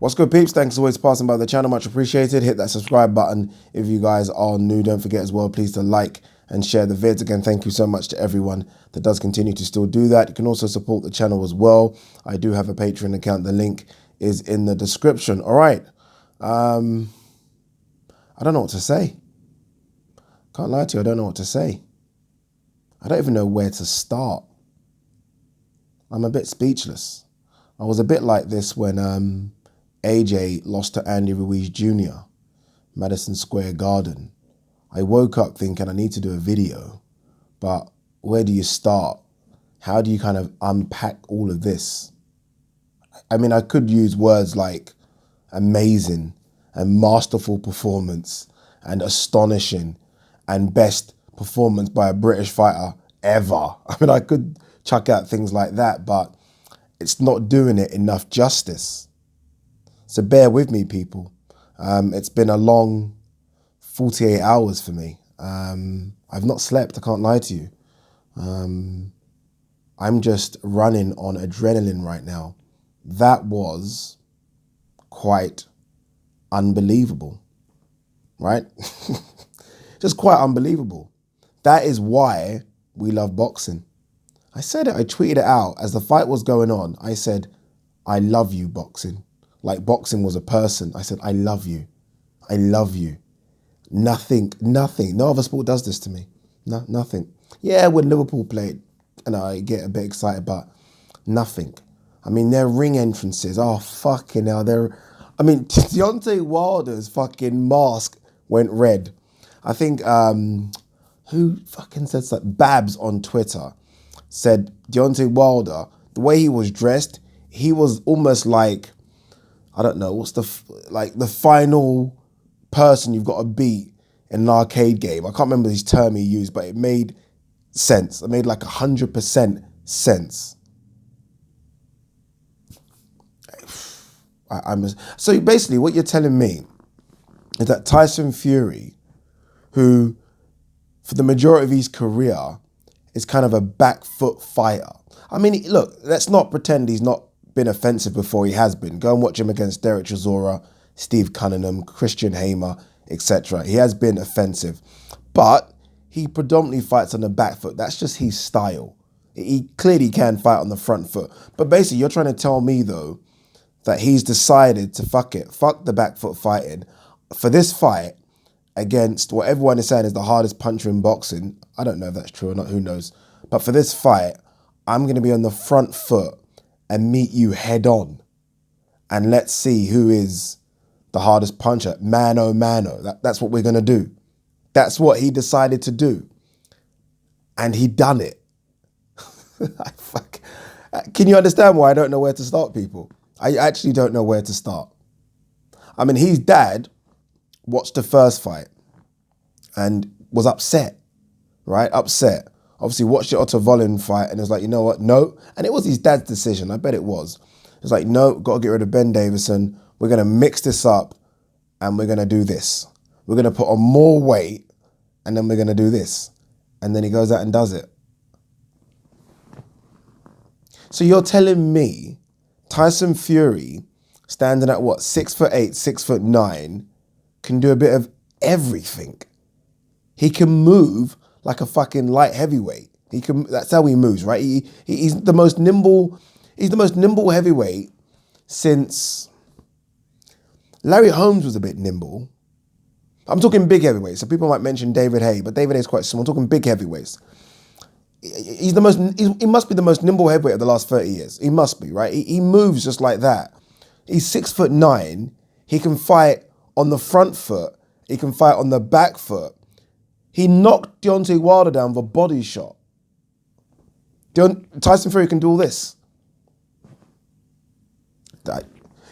What's good, peeps? Thanks as always for passing by the channel. Much appreciated. Hit that subscribe button if you guys are new. Don't forget as well, please, to like and share the vids. Again, thank you so much to everyone that does continue to still do that. You can also support the channel as well. I do have a Patreon account. The link is in the description. All right. I don't know what to say. Can't lie to you. I don't know what to say. I don't even know where to start. I'm a bit speechless. I was a bit like this when AJ lost to Andy Ruiz Jr., Madison Square Garden. I woke up thinking I need to do a video, but where do you start? How do you kind of unpack all of this? I mean, I could use words like amazing and masterful performance and astonishing and best performance by a British fighter ever. I mean, I could chuck out things like that, but it's not doing it enough justice. So bear with me, people. It's been a long 48 hours for me. I've not slept, I can't lie to you. I'm just running on adrenaline right now. That was quite unbelievable, right? Just quite unbelievable. That is why we love boxing. I said it, I tweeted it out as the fight was going on. I said, I love you, boxing. Like boxing was a person. I said, I love you. I love you. Nothing, no other sport does this to me. No, nothing. Yeah, when Liverpool played, and I get a bit excited, but nothing. I mean, their ring entrances, oh, fucking hell. Deontay Wilder's fucking mask went red. I think, who fucking said that? Babs on Twitter said Deontay Wilder, the way he was dressed, he was almost like, I don't know, what's the final person you've got to beat in an arcade game. I can't remember his term he used, but it made sense. It made like 100% sense. So basically what you're telling me is that Tyson Fury, who for the majority of his career is kind of a back foot fighter. I mean, look, let's not pretend he's not been offensive before. He has been. Go and watch him against Derek Chisora, Steve Cunningham, Christian Hamer, etc. He has been offensive, but he predominantly fights on the back foot. That's just his style. He clearly can fight on the front foot. But basically, you're trying to tell me, though, that he's decided to fuck the back foot fighting for this fight against what everyone is saying is the hardest puncher in boxing. I don't know if that's true or not, who knows. But for this fight, I'm going to be on the front foot and meet you head on. And let's see who is the hardest puncher. Mano, mano. That's what we're going to do. That's what he decided to do. And he done it. Can you understand why I don't know where to start, people? I actually don't know where to start. I mean, his dad watched the first fight and was upset, right? Upset. Obviously watched the Otto Volin fight and it was like, you know what? No. And it was his dad's decision. I bet it was. It was like, no, got to get rid of Ben Davison. We're going to mix this up and we're going to do this. We're going to put on more weight and then we're going to do this. And then he goes out and does it. So you're telling me Tyson Fury, standing at what, 6'8", 6'9", can do a bit of everything. He can move like a fucking light heavyweight. That's how he moves, right? He's the most nimble. He's the most nimble heavyweight since Larry Holmes was a bit nimble. I'm talking big heavyweights. So people might mention David Haye, but David Haye's quite small. I'm talking big heavyweights. He must be the most nimble heavyweight of the last 30 years. He must be, right? He moves just like that. He's 6'9". He can fight on the front foot. He can fight on the back foot. He knocked Deontay Wilder down with a body shot. Tyson Fury can do all this.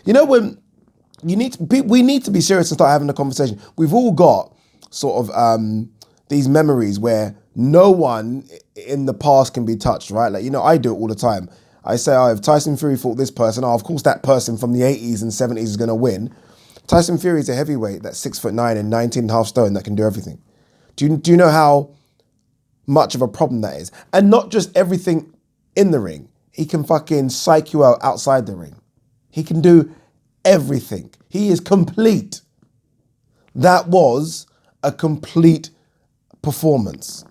You know, when we need to be serious and start having a conversation. We've all got sort of these memories where no one in the past can be touched, right? Like, you know, I do it all the time. I say, oh, if Tyson Fury fought this person, oh, of course that person from the 80s and 70s is going to win. Tyson Fury is a heavyweight that's 6'9" and 19.5 stone that can do everything. Do you know how much of a problem that is? And not just everything in the ring. He can fucking psych you out outside the ring. He can do everything. He is complete. That was a complete performance.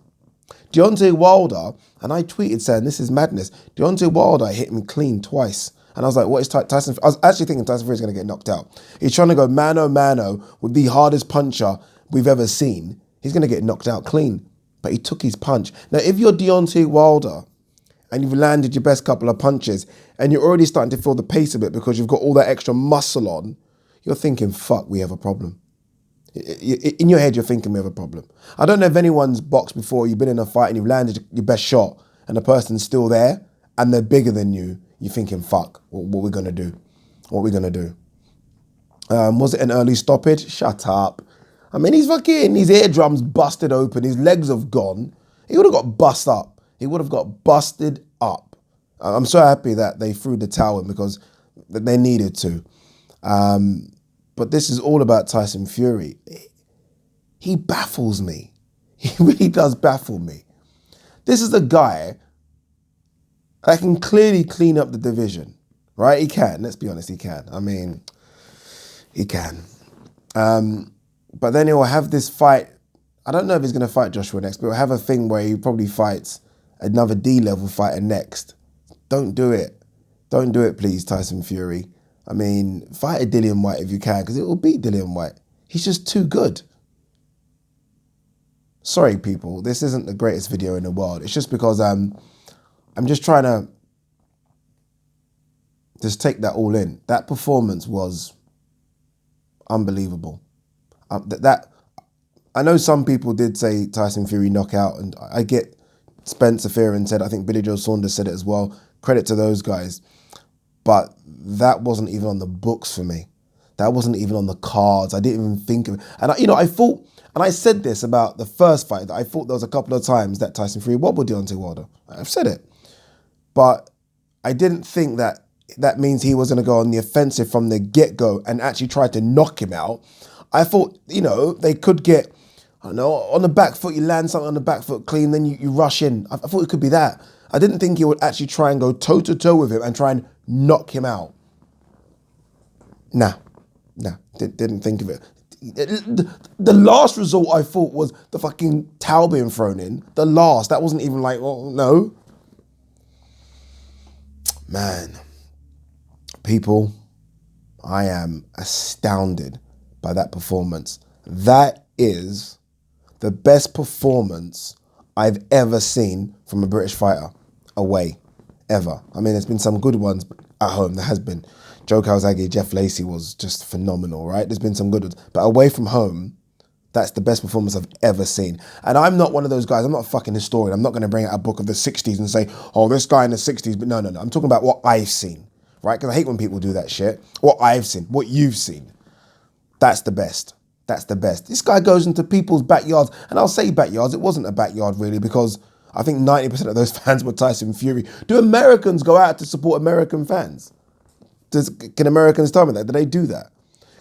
Deontay Wilder, and I tweeted saying, this is madness. Deontay Wilder hit him clean twice. And I was like, what is Tyson? I was actually thinking Tyson Fury is going to get knocked out. He's trying to go mano with the hardest puncher we've ever seen. He's going to get knocked out clean. But he took his punch. Now, if you're Deontay Wilder and you've landed your best couple of punches and you're already starting to feel the pace a bit because you've got all that extra muscle on, you're thinking, fuck, we have a problem. In your head, you're thinking we have a problem. I don't know if anyone's boxed before, you've been in a fight and you've landed your best shot and the person's still there and they're bigger than you. You're thinking, fuck, what are we going to do? What are we going to do? Was it an early stoppage? Shut up. I mean, his eardrums busted open. His legs have gone. He would have got bust up. He would have got busted up. I'm so happy that they threw the towel in because they needed to. But this is all about Tyson Fury. He baffles me. He really does baffle me. This is a guy that can clearly clean up the division, right? He can. Let's be honest, he can. I mean, he can. But then he'll have this fight. I don't know if he's going to fight Joshua next, but he'll have a thing where he probably fights another D-level fighter next. Don't do it. Don't do it, please, Tyson Fury. I mean, fight a Dillian White if you can, because it will beat Dillian White. He's just too good. Sorry, people. This isn't the greatest video in the world. It's just because I'm just trying to just take that all in. That performance was unbelievable. I know some people did say Tyson Fury knockout, and I get Spencer Fearon said, I think Billy Joe Saunders said it as well. Credit to those guys. But that wasn't even on the books for me. That wasn't even on the cards. I didn't even think of it. And I thought, and I said this about the first fight, that I thought there was a couple of times that Tyson Fury wobbled Deontay Wilder. I've said it. But I didn't think that that means he was going to go on the offensive from the get-go and actually try to knock him out. I thought, they could get, I don't know, on the back foot, you land something on the back foot clean, then you rush in. I thought it could be that. I didn't think he would actually try and go toe-to-toe with him and try and knock him out. Nah, didn't think of it. The last result I thought was the fucking towel being thrown in. The last, that wasn't even like, well, no. Man, people, I am astounded by that performance. That is the best performance I've ever seen from a British fighter away, ever. I mean, there's been some good ones at home. There has been. Joe Calzaghe, Jeff Lacey was just phenomenal, right? There's been some good ones. But away from home, that's the best performance I've ever seen. And I'm not one of those guys. I'm not a fucking historian. I'm not going to bring out a book of the 60s and say, oh, this guy in the 60s. But no. I'm talking about what I've seen, right? Because I hate when people do that shit. What I've seen, what you've seen. That's the best. That's the best. This guy goes into people's backyards. And I'll say backyards. It wasn't a backyard, really, because I think 90% of those fans were Tyson Fury. Do Americans go out to support American fans? Can Americans tell me that? Do they do that?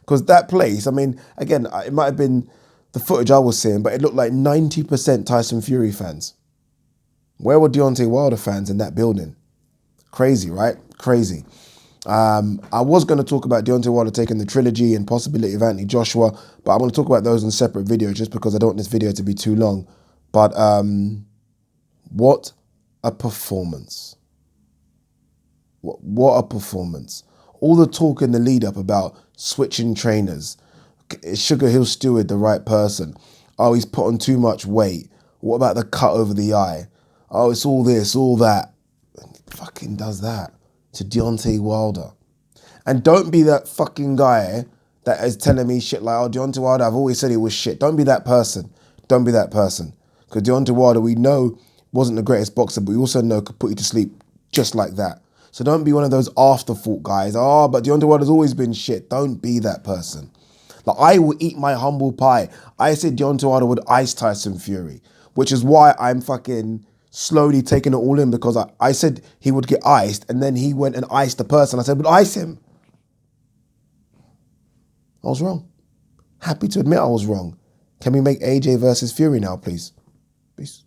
Because that place, I mean, again, it might have been the footage I was seeing, but it looked like 90% Tyson Fury fans. Where were Deontay Wilder fans in that building? Crazy, right? Crazy. I was going to talk about Deontay Wilder taking the trilogy and possibility of Anthony Joshua, but I'm going to talk about those in separate videos just because I don't want this video to be too long. But what a performance. What a performance. All the talk in the lead up about switching trainers. Is Sugar Hill Stewart the right person? Oh, he's put on too much weight. What about the cut over the eye? Oh, it's all this, all that. He fucking does that to Deontay Wilder. And don't be that fucking guy that is telling me shit like, oh, Deontay Wilder, I've always said he was shit. Don't be that person. Don't be that person. Because Deontay Wilder, we know, wasn't the greatest boxer, but we also know could put you to sleep just like that. So don't be one of those afterthought guys. Oh, but Deontay Wilder's always been shit. Don't be that person. Like, I will eat my humble pie. I said Deontay Wilder would ice Tyson Fury, which is why I'm fucking slowly taking it all in, because I said he would get iced, and then he went and iced the person. I said, would ice him. I was wrong. Happy to admit I was wrong. Can we make AJ versus Fury now, please? Peace.